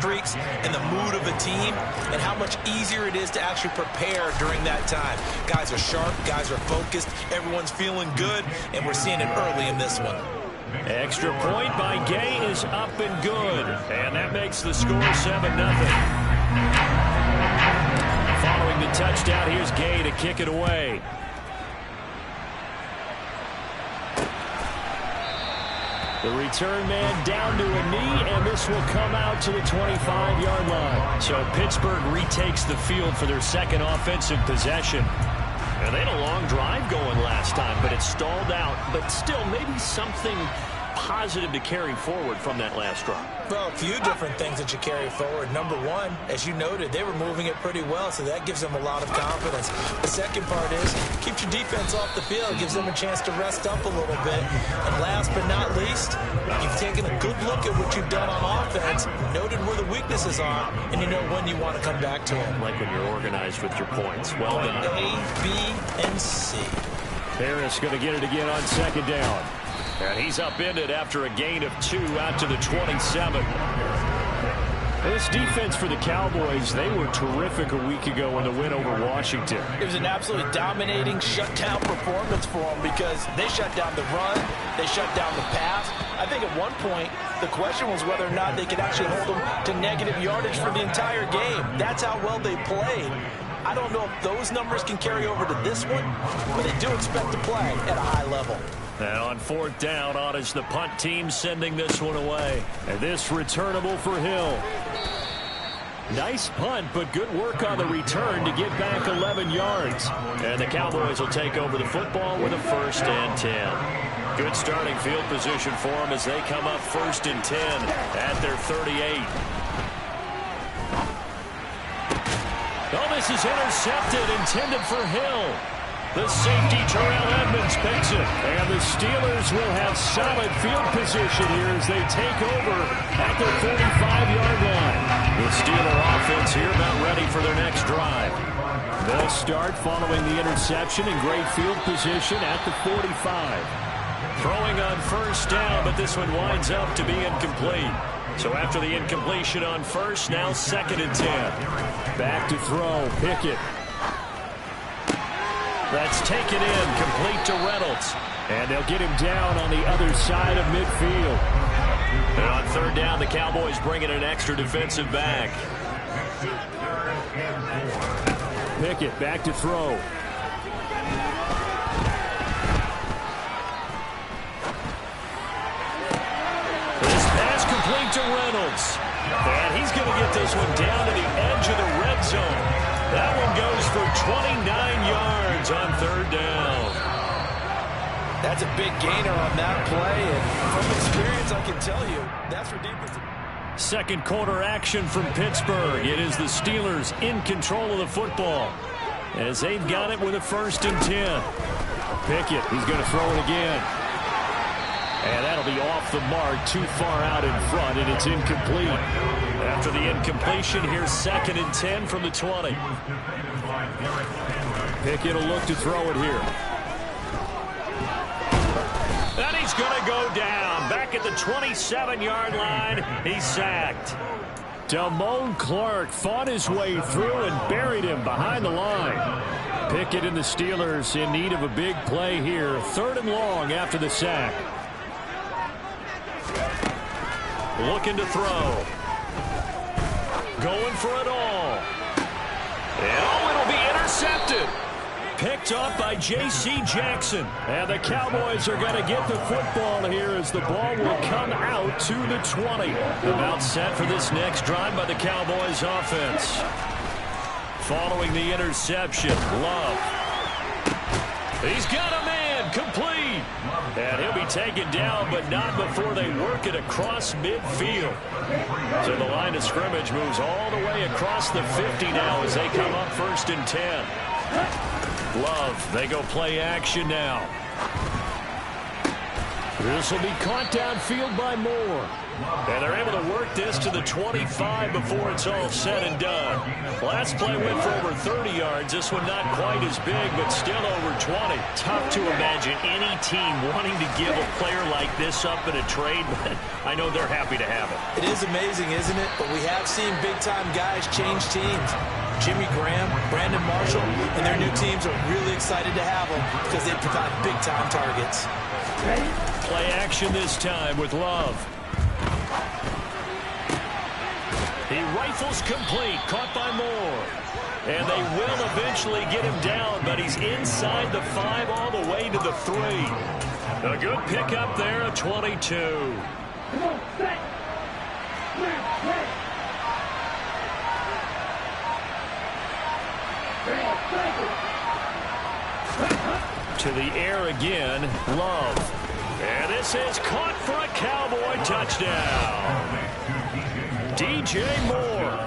streaks and the mood of a team and how much easier it is to actually prepare during that time. Guys are sharp, guys are focused, everyone's feeling good, and we're seeing it early in this one. Extra point by Gay is up and good. And that makes the score 7-0. Following the touchdown, here's Gay to kick it away. The return man down to a knee, and this will come out to the 25-yard line. So Pittsburgh retakes the field for their second offensive possession. And they had a long drive going last time, but it stalled out. But still, maybe something positive to carry forward from that last drive. Well, a few different things that you carry forward. Number one, as you noted, they were moving it pretty well, so that gives them a lot of confidence. The second part is, keeps your defense off the field, gives them a chance to rest up a little bit. And last but not least, you've taken a good look at what you've done on offense, noted where the weaknesses are, and you know when you want to come back to them. Like when you're organized with your points. Well done. A, B, and C. Harris going to get it again on second down. And he's upended after a gain of 2 out to the 27. This defense for the Cowboys, they were terrific a week ago in the win over Washington. It was an absolutely dominating shutdown performance for them because they shut down the run, they shut down the pass. I think at one point the question was whether or not they could actually hold them to negative yardage for the entire game. That's how well they played. I don't know if those numbers can carry over to this one, but they do expect to play at a high level. And on fourth down, on is the punt team sending this one away. And this returnable for Hill. Nice punt, but good work on the return to get back 11 yards. And the Cowboys will take over the football with a 1st and 10. Good starting field position for them as they come up 1st and 10 at their 38. Oh, this is intercepted, intended for Hill. The safety, Terrell Edmonds, picks it. And the Steelers will have solid field position here as they take over at their 45-yard line. The Steeler offense here about ready for their next drive. They'll start following the interception in great field position at the 45. Throwing on 1st down, but this one winds up to be incomplete. So after the incompletion on 1st, now 2nd and 10. Back to throw, Pickett. That's taken in, complete to Reynolds. And they'll get him down on the other side of midfield. And on 3rd down, the Cowboys bring in an extra defensive back. Pickett back to throw. This pass complete to Reynolds. And he's going to get this one down to the edge of the red zone. That one goes for 29 yards on 3rd down. That's a big gainer on that play, and from experience, I can tell you, that's for defense. Second quarter action from Pittsburgh. It is the Steelers in control of the football as they've got it with a 1st and 10. Pickett, he's going to throw it again. And that'll be off the mark, too far out in front, and it's incomplete. After the incompletion, here's 2nd and 10 from the 20. Pickett will look to throw it here. And he's going to go down. Back at the 27-yard line, he's sacked. Damone Clark fought his way through and buried him behind the line. Pickett and the Steelers in need of a big play here. 3rd and long after the sack. Looking to throw. Going for it all. And it'll be intercepted. Picked up by J.C. Jackson. And the Cowboys are going to get the football here as the ball will come out to the 20. About set for this next drive by the Cowboys offense. Following the interception, Love. He's got a man, complete. And he'll be taken down, but not before they work it across midfield. So the line of scrimmage moves all the way across the 50 now as they come up 1st and 10. Love, they go play action now. This will be caught downfield by Moore. And they're able to work this to the 25 before it's all said and done. Last play went for over 30 yards. This one not quite as big, but still over 20. Tough to imagine any team wanting to give a player like this up in a trade, but I know they're happy to have it. It is amazing, isn't it? But we have seen big-time guys change teams. Jimmy Graham, Brandon Marshall, and their new teams are really excited to have them because they provide big-time targets. Play action this time with Love. He rifles complete, caught by Moore. And they will eventually get him down, but he's inside the 5 all the way to the 3. A good pickup there, a 22. To the air again, Love. And this is caught for a Cowboy touchdown. DJ Moore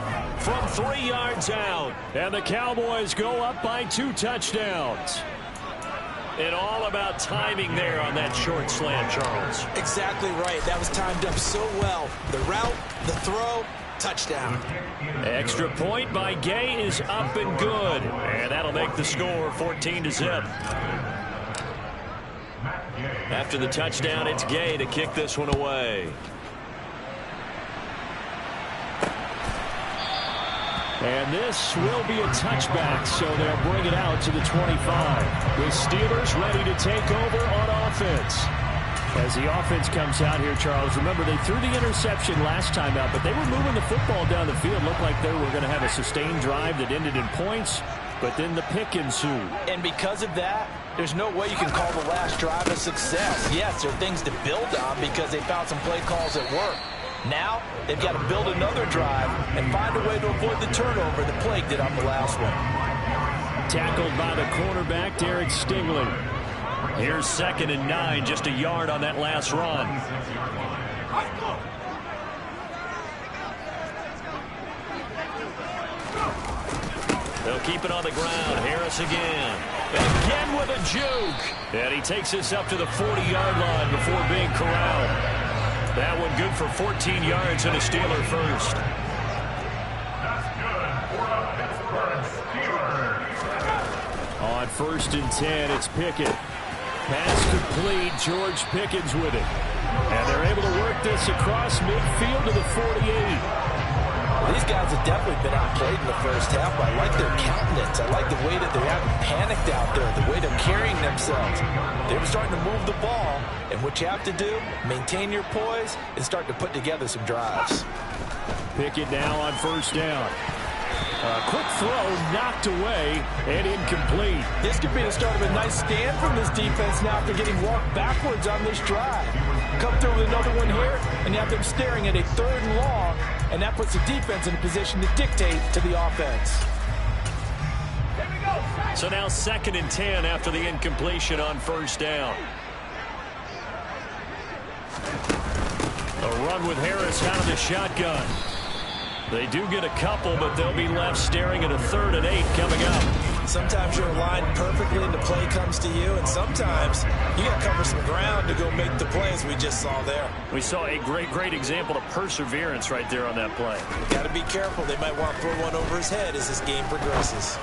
from 3 yards out. And the Cowboys go up by 2 touchdowns. And all about timing there on that short slant, Charles. Exactly right. That was timed up so well. The route, the throw, touchdown. Extra point by Gay is up and good. And that'll make the score 14-0. After the touchdown, it's Gay to kick this one away. And this will be a touchback, so they'll bring it out to the 25. The Steelers ready to take over on offense. As the offense comes out here, Charles, remember they threw the interception last time out, but they were moving the football down the field. Looked like they were going to have a sustained drive that ended in points, but then the pick ensued. And because of that, there's no way you can call the last drive a success. Yes, there are things to build on because they found some play calls that work. Now, they've got to build another drive and find a way to avoid the turnover that plagued it on the last one. Tackled by the cornerback, Derek Stingley. Here's 2nd and 9, just a yard on that last run. They'll keep it on the ground. Harris again. Again with a juke. And he takes this up to the 40-yard line before being corralled. That one good for 14 yards and a Steeler first. On 1st and 10, it's Pickett. Pass complete. George Pickens with it. And they're able to work this across midfield to the 48. These guys have definitely been outplayed in the first half. I like their countenance. I like the way that they haven't panicked out there, the way they're carrying themselves. They're starting to move the ball, and what you have to do, maintain your poise and start to put together some drives. Pickett now on 1st down. A quick throw knocked away and incomplete. This could be the start of a nice stand from this defense now after getting walked backwards on this drive. Come through with another one here, and you have them staring at a 3rd and long, and that puts the defense in a position to dictate to the offense. So now 2nd and 10 after the incompletion on 1st down. A run with Harris out of the shotgun. They do get a couple, but they'll be left staring at a 3rd and 8 coming up. Sometimes you're aligned perfectly and the play comes to you, and sometimes you got to cover some ground to go make the plays we just saw there. We saw a great example of perseverance right there on that play. Got to be careful. They might want to throw one over his head as this game progresses.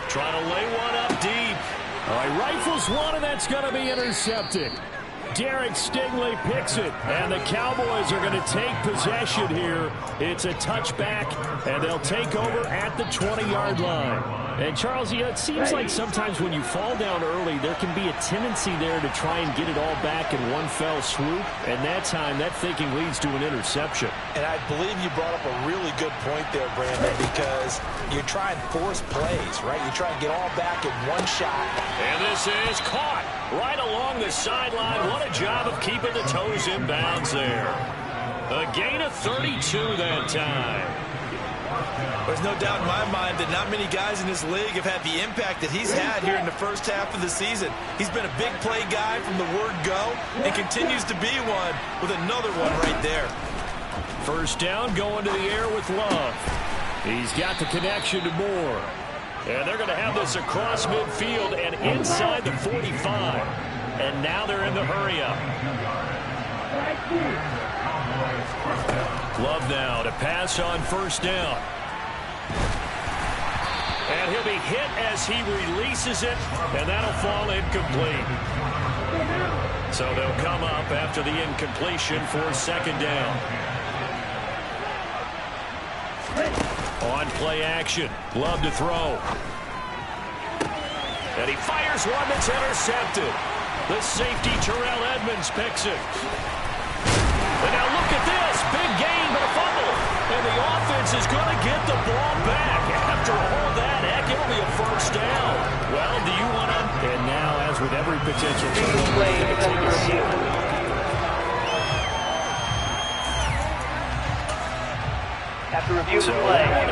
Trying to lay one up deep. All right, rifles one, and that's going to be intercepted. Derek Stingley picks it, and the Cowboys are going to take possession here. It's a touchback, and they'll take over at the 20-yard line. And, Charles, it seems like sometimes when you fall down early, there can be a tendency there to try and get it all back in one fell swoop, and that time, that thinking leads to an interception. And I believe you brought up a really good point there, Brandon, because you try and force plays, right? You try and get all back in one shot. And this is caught right along the sideline. What a job of keeping the toes in bounds there. A gain of 32 that time. There's no doubt in my mind that not many guys in this league have had the impact that he's had here in the first half of the season. He's been a big play guy from the word go and continues to be one with another one right there. 1st down going to the air with Love. He's got the connection to Moore. And they're going to have this across midfield and inside the 45. and now they're in the hurry-up. Love now to pass on first down. And he'll be hit as he releases it, and that'll fall incomplete. So they'll come up after the incompletion for second down. On play action, Love to throw. And he fires one that's intercepted. The safety, Terrell Edmonds, picks it. And now look at this. Big gain, but a fumble. And the offense is going to get the ball back. After all that, heck, it'll be a first down. Well, do you want to? And now, as with every potential turnover, it's going to take a seat. After review of the play, they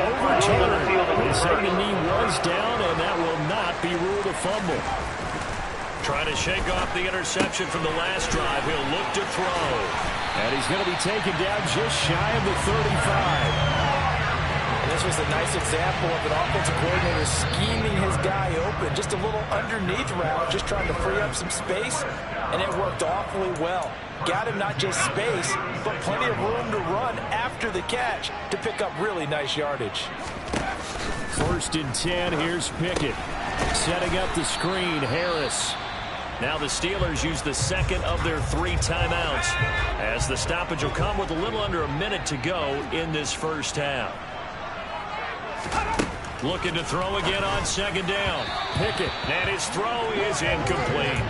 say the knee was down, and that will not be ruled a fumble. Trying to shake off the interception from the last drive. He'll look to throw. And he's going to be taken down just shy of the 35. This was a nice example of an offensive coordinator scheming his guy open. Just a little underneath route, just trying to free up some space, and it worked awfully well. Got him not just space, but plenty of room to run after the catch to pick up really nice yardage. 1st and 10, here's Pickett. Setting up the screen, Harris. Now the Steelers use the second of their 3 timeouts, as the stoppage will come with a little under a minute to go in this first half. Looking to throw again on second down. Pickett, and his throw is incomplete.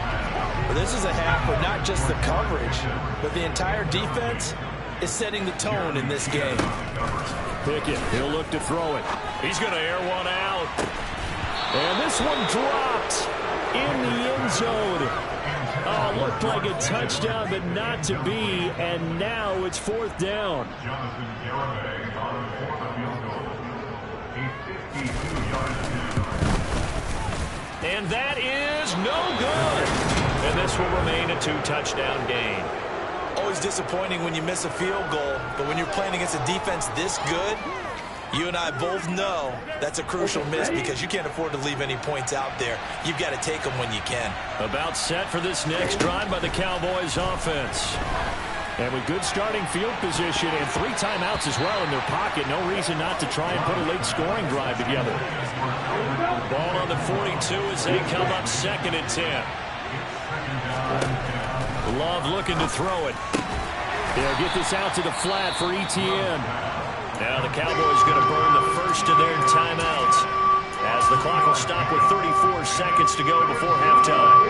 Well, this is a half where not just the coverage, but the entire defense is setting the tone in this game. Pickett, he'll look to throw it. He's going to air one out. And this one dropped in the end zone. Oh, looked like a touchdown, but not to be. And now it's 4th down. And that is no good. And this will remain a 2-touchdown game. Always disappointing when you miss a field goal, but when you're playing against a defense this good, you and I both know that's a crucial miss because you can't afford to leave any points out there. You've got to take them when you can. About set for this next drive by the Cowboys offense. And with good starting field position and 3 timeouts as well in their pocket, no reason not to try and put a late scoring drive together. Ball on the 42 as they come up 2nd and 10. Love looking to throw it. They'll get this out to the flat for ETN. Now the Cowboys going to burn the first of their timeouts as the clock will stop with 34 seconds to go before halftime.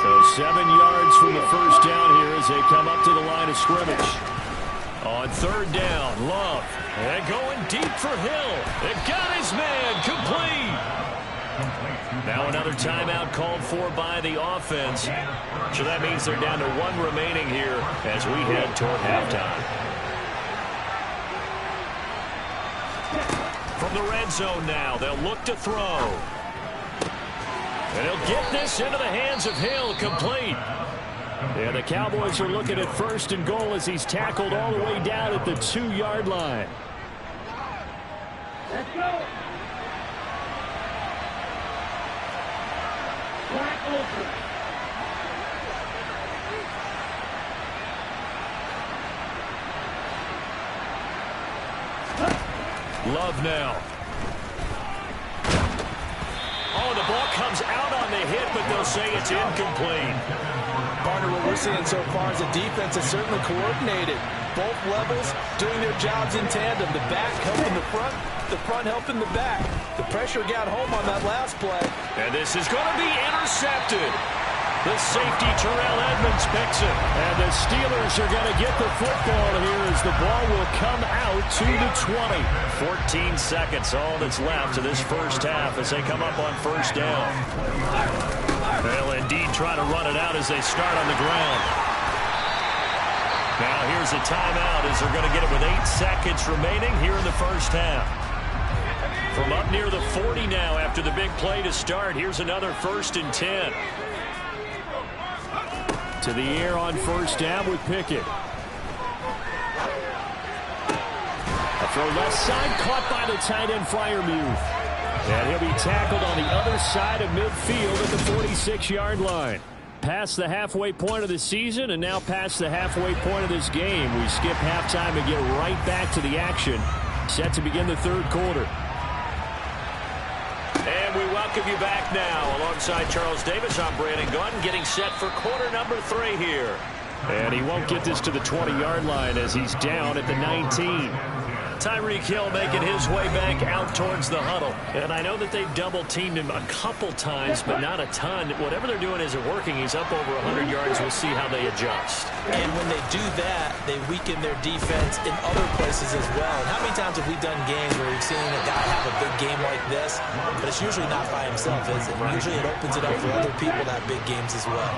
So 7 yards from the first down here as they come up to the line of scrimmage. On 3rd down, Love. And going deep for Hill. It got his man complete. Now another timeout called for by the offense. So that means they're down to 1 remaining here as we head toward halftime. From the red zone now, they'll look to throw. And he'll get this into the hands of Hill, complete. Yeah, the Cowboys are looking at 1st and goal as he's tackled all the way down at the 2-yard line. Let's go. Love now. Oh, the ball comes out on the hit, but they'll say it's incomplete. Partner, what we're seeing so far is the defense is certainly coordinated. Both levels doing their jobs in tandem. The back helping the front helping the back. The pressure got home on that last play. And this is going to be intercepted. The safety, Terrell Edmonds, picks it. And the Steelers are going to get the football here as the ball will come out to the 20. 14 seconds, all that's left to this first half as they come up on 1st down. They'll indeed try to run it out as they start on the ground. Now here's a timeout as they're going to get it with 8 seconds remaining here in the first half. From up near the 40 now after the big play to start, here's another 1st and 10. To the air on 1st down with Pickett. A throw left side, caught by the tight end Freiermuth. And he'll be tackled on the other side of midfield at the 46-yard line. Past the halfway point of the season and now past the halfway point of this game. We skip halftime and get right back to the action. Set to begin the third quarter. And we welcome you back now. Alongside Charles Davis, I'm Brandon Gunn, getting set for quarter number 3 here. And he won't get this to the 20-yard line as he's down at the 19. Tyreek Hill making his way back out towards the huddle. And I know that they've double-teamed him a couple times, but not a ton. Whatever they're doing isn't working. He's up over 100 yards. We'll see how they adjust. And when they do that, they weaken their defense in other places as well. And how many times have we done games where we've seen a guy have a big game like this, but it's usually not by himself, is it? Usually it opens it up for other people to have big games as well.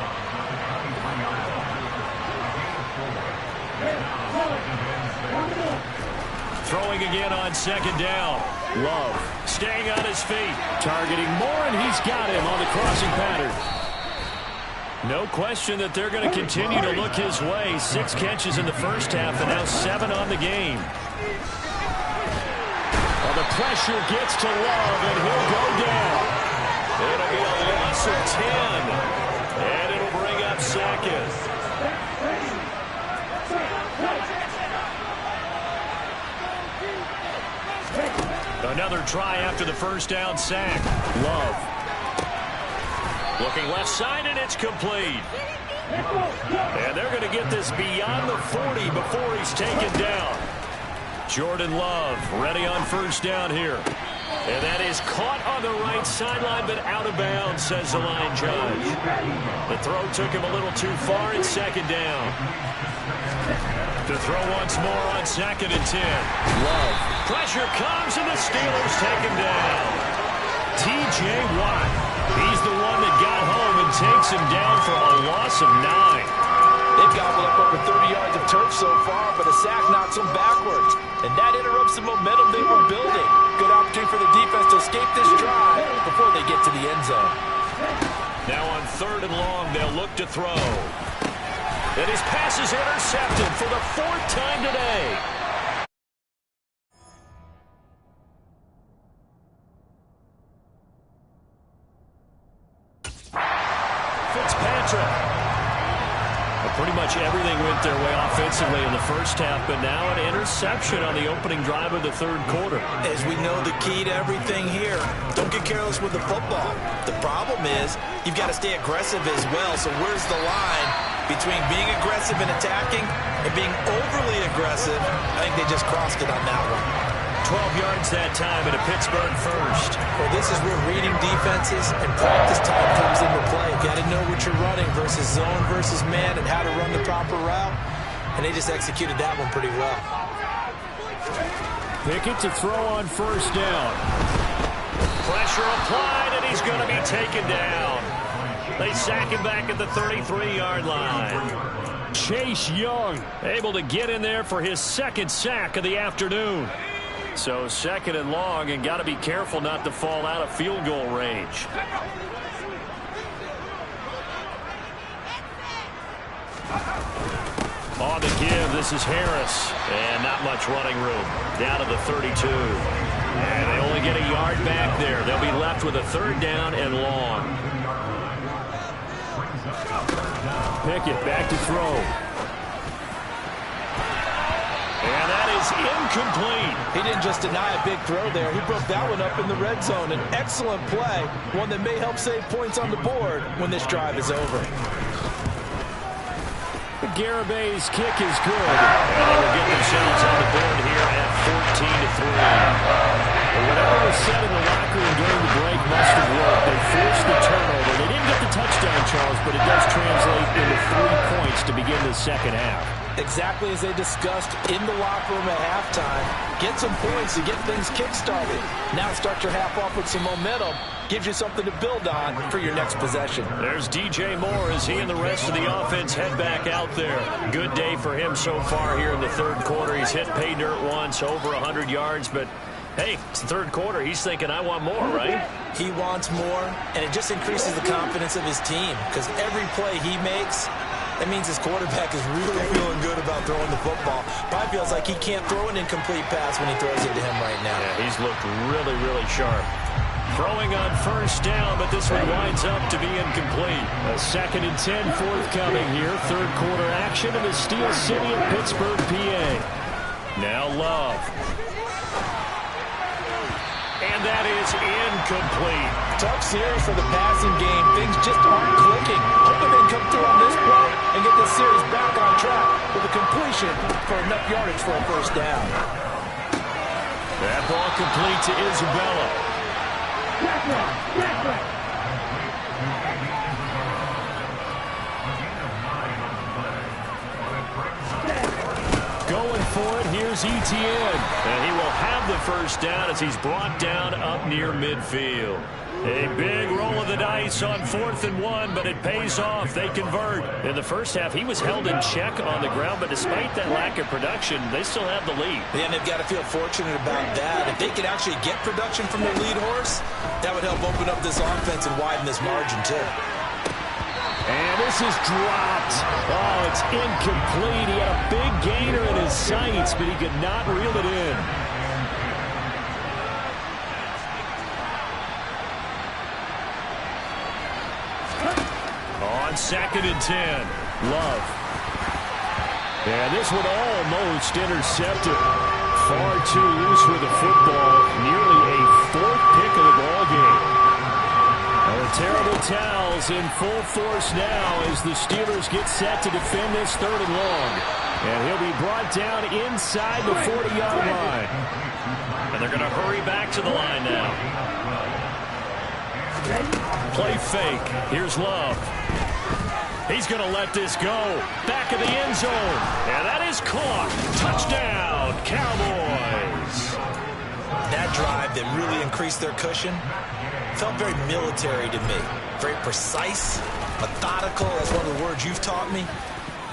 Throwing again on second down. Love staying on his feet. Targeting Moore, and he's got him on the crossing pattern. No question that they're going to continue to look his way. 6 catches in the first half and now 7 on the game. Well, the pressure gets to Love, and he'll go down. It'll be a loss of 10. And it'll bring up second. Another try after the first down sack. Love. Looking left side, and it's complete. And they're going to get this beyond the 40 before he's taken down. Jordan Love ready on first down here. And that is caught on the right sideline, but out of bounds, says the line judge. The throw took him a little too far in second down. To throw once more on 2nd and 10. Love. Pressure comes, and the Steelers take him down. T.J. Watt. He's the one that got home and takes him down for a loss of 9. They've gobbled up over 30 yards of turf so far, but a sack knocks them backwards. And that interrupts the momentum they were building. Good opportunity for the defense to escape this drive before they get to the end zone. Now on 3rd and long, they'll look to throw. And his pass is intercepted for the 4th time today. Fitzpatrick. Well, pretty much everything went their way offensively in the first half, but now an interception on the opening drive of the third quarter. As we know, the key to everything here, don't get careless with the football. The problem is you've got to stay aggressive as well. So where's the line between being aggressive and attacking and being overly aggressive? I think they just crossed it on that one. 12 yards that time and a Pittsburgh first. Well, this is where reading defenses and practice time comes into play. You got to know what you're running versus zone versus man and how to run the proper route. And they just executed that one pretty well. Pickett to throw on first down. Pressure applied, and he's going to be taken down. They sack him back at the 33-yard line. Chase Young able to get in there for his 2nd sack of the afternoon. So 2nd and long, and got to be careful not to fall out of field goal range. On the give, this is Harris. And not much running room. Down to the 32. And they only get a yard back there. They'll be left with a 3rd down and long. Pickett back to throw. And that is incomplete. He didn't just deny a big throw there. He broke that one up in the red zone. An excellent play, one that may help save points on the board when this drive is over. Garabay's kick is good. And they will get themselves on the board here at 14-3. Whatever was said in the locker room during the break must have worked. They forced the turnover. They didn't get the touchdown, Charles, but it does translate into 3 points to begin the second half. Exactly as they discussed in the locker room at halftime. Get some points to get things kick-started. Now start your half off with some momentum. Gives you something to build on for your next possession. There's DJ Moore as he and the rest of the offense head back out there. Good day for him so far here in the third quarter. He's hit pay dirt once, over 100 yards, but hey, it's the third quarter. He's thinking, I want more, right? He wants more, and it just increases the confidence of his team because every play he makes, that means his quarterback is really feeling good about throwing the football. Probably feels like he can't throw an incomplete pass when he throws it to him right now. Yeah, he's looked really, really sharp. Throwing on first down, but this one winds up to be incomplete. A 2nd and 10 forthcoming here. Third quarter action in the Steel City of Pittsburgh, PA. Now Love. And that is incomplete. Tough series for the passing game. Things just aren't clicking. Hoping they can come through on this play and get this series back on track with a completion for enough yardage for a first down. That ball complete to Isabella. Going for it, here's Etienne. And he will have the first down as he's brought down up near midfield. A big roll of the dice on 4th and 1, but it pays off. They convert. In the first half, he was held in check on the ground, but despite that lack of production, they still have the lead. Yeah, and they've got to feel fortunate about that. If they could actually get production from their lead horse, that would help open up this offense and widen this margin, too. And this is dropped. Oh, it's incomplete. He had a big gainer in his sights, but he could not reel it in. On 2nd and 10, Love. And this one almost intercepted. Far too loose with the football. Nearly a 4th pick of the ball game. The terrible towels in full force now as the Steelers get set to defend this 3rd and long. And he'll be brought down inside the 40-yard line. And they're going to hurry back to the line now. Play fake. Here's Love. He's going to let this go. Back of the end zone. And that is caught. Touchdown, Cowboys. That drive that really increased their cushion felt very military to me. Very precise, methodical. That's one of the words you've taught me.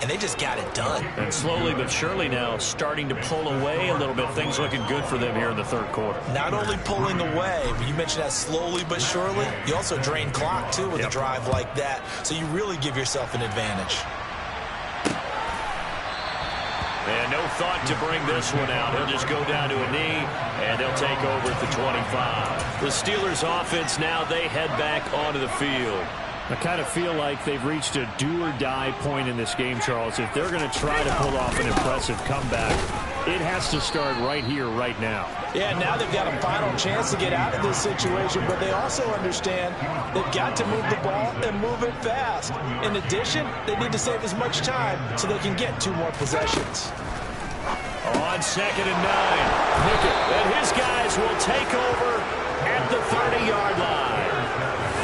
And they just got it done. And slowly but surely now starting to pull away a little bit. Things looking good for them here in the 3rd quarter. Not only pulling away, but you mentioned that slowly but surely. You also drain clock, too, with a drive like that. So you really give yourself an advantage. And no thought to bring this one out. He'll just go down to a knee, and they'll take over at the 25. The Steelers offense now, they head back onto the field. I kind of feel like they've reached a do-or-die point in this game, Charles. If they're going to try to pull off an impressive comeback, it has to start right here, right now. Yeah, now they've got a final chance to get out of this situation, but they also understand they've got to move the ball and move it fast. In addition, they need to save as much time so they can get 2 more possessions. On 2nd and 9, Pickett and his guys will take over at the 30-yard line.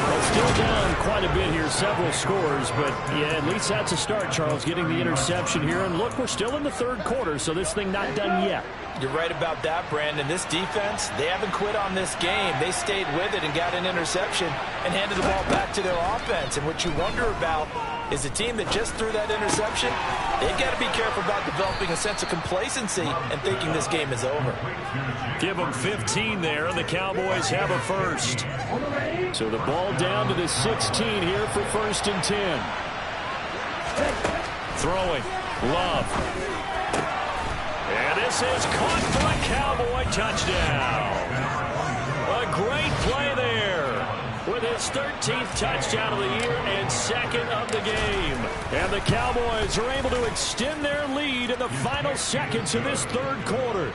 Well, still down quite a bit here, several scores, but yeah, at least that's a start, Charles, getting the interception here. And look, we're still in the 3rd quarter, so this thing not done yet. You're right about that, Brandon. This defense, they haven't quit on this game. They stayed with it and got an interception and handed the ball back to their offense. And what you wonder about is a team that just threw that interception, they've got to be careful about developing a sense of complacency and thinking this game is over. Give them 15 there, and the Cowboys have a first. So the ball down to the 16 here for 1st and 10. Throwing. Love. And this is caught for a Cowboy touchdown. A great play there with his 13th touchdown of the year and 2nd of the game. And the Cowboys are able to extend their lead in the final seconds of this 3rd quarter.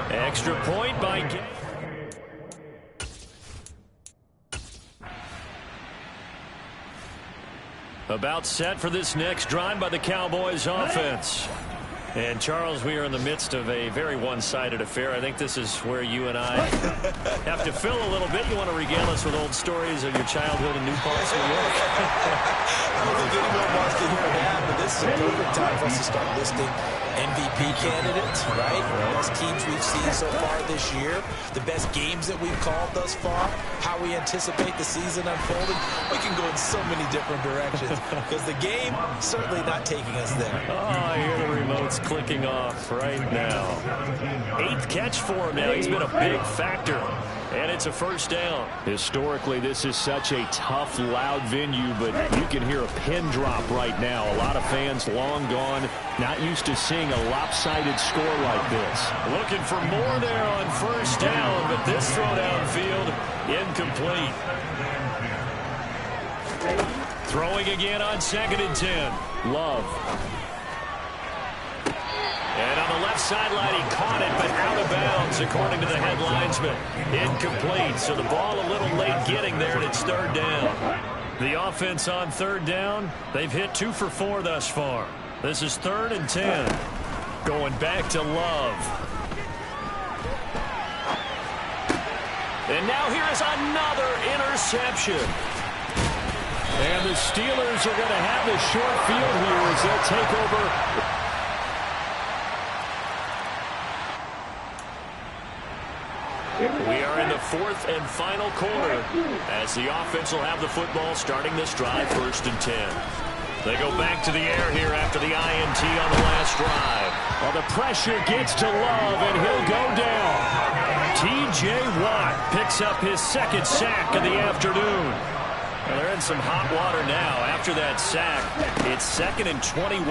Extra point by Gay. About set for this next drive by the Cowboys offense. And, Charles, we are in the midst of a very one-sided affair. I think this is where you and I have to fill a little bit. You want to regale us with old stories of your childhood in New Paltz, New York? I don't think anyone wants to hear that, but this is a perfect time for us to start listing MVP candidates, right? The best teams we've seen so far this year, the best games that we've called thus far, how we anticipate the season unfolding. We can go in so many different directions because the game certainly not taking us there. Oh, I hear the remotes clicking off right now. 8th catch for him now. He's been a big factor. And it's a first down. Historically, this is such a tough, loud venue, but you can hear a pin drop right now. A lot of fans long gone, not used to seeing a lopsided score like this. Looking for more there on first down, but but this throw downfield, incomplete. Throwing again on 2nd and 10. Love. And on the left sideline, he caught it, but out of bounds, according to the head linesman. Incomplete, so the ball a little late getting there, and it's 3rd down. The offense on 3rd down, they've hit 2 for 4 thus far. This is 3rd and 10. Going back to Love. And now here is another interception. And the Steelers are going to have the short field here as they'll take over. We are in the 4th and final quarter as the offense will have the football starting this drive, 1st and 10. They go back to the air here after the INT on the last drive. Well, the pressure gets to Love, and he'll go down. T.J. Watt picks up his 2nd sack of the afternoon. Well, they're in some hot water now. After that sack, it's 2nd and 21.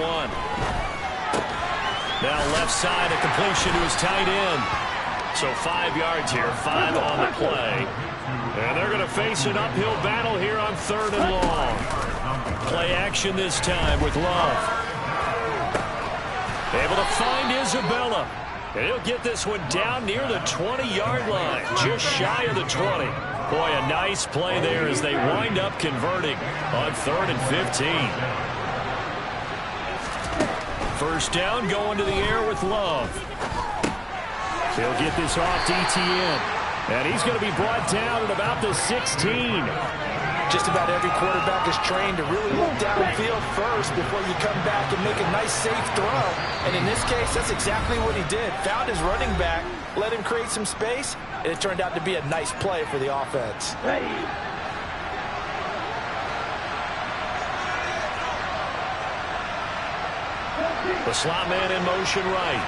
Now left side, a completion to his tight end. So 5 yards here, 5 on the play. And they're going to face an uphill battle here on 3rd and long. Play action this time with Love. Able to find Isabella. And he'll get this one down near the 20-yard line, just shy of the 20. Boy, a nice play there as they wind up converting on 3rd and 15. 1st down, going to the air with Love. He'll get this off to ETN. And he's going to be brought down at about the 16. Just about every quarterback is trained to really look downfield first before you come back and make a nice, safe throw. And in this case, that's exactly what he did. Found his running back, let him create some space, and it turned out to be a nice play for the offense. The slot man in motion right.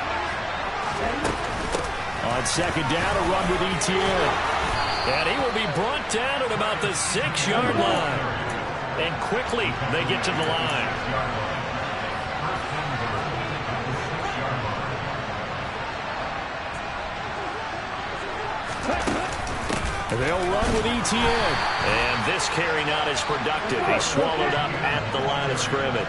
On 2nd down, a run with ETN. And he will be brought down at about the 6-yard line. And quickly, they get to the line. They'll run with ETN. And this carry not as productive. He swallowed up at the line of scrimmage.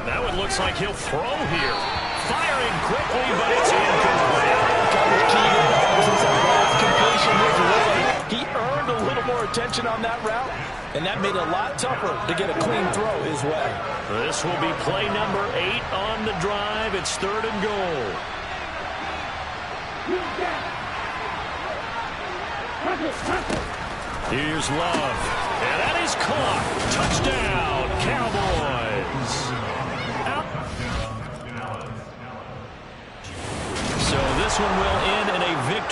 That one looks like he'll throw here. Firing quickly, but it's incomplete. He earned a little more attention on that route, and that made it a lot tougher to get a clean throw his way. This will be play number 8 on the drive. It's 3rd and goal. Here's Love. And that is caught. Touchdown, Cowboys. So this one will end in a victory.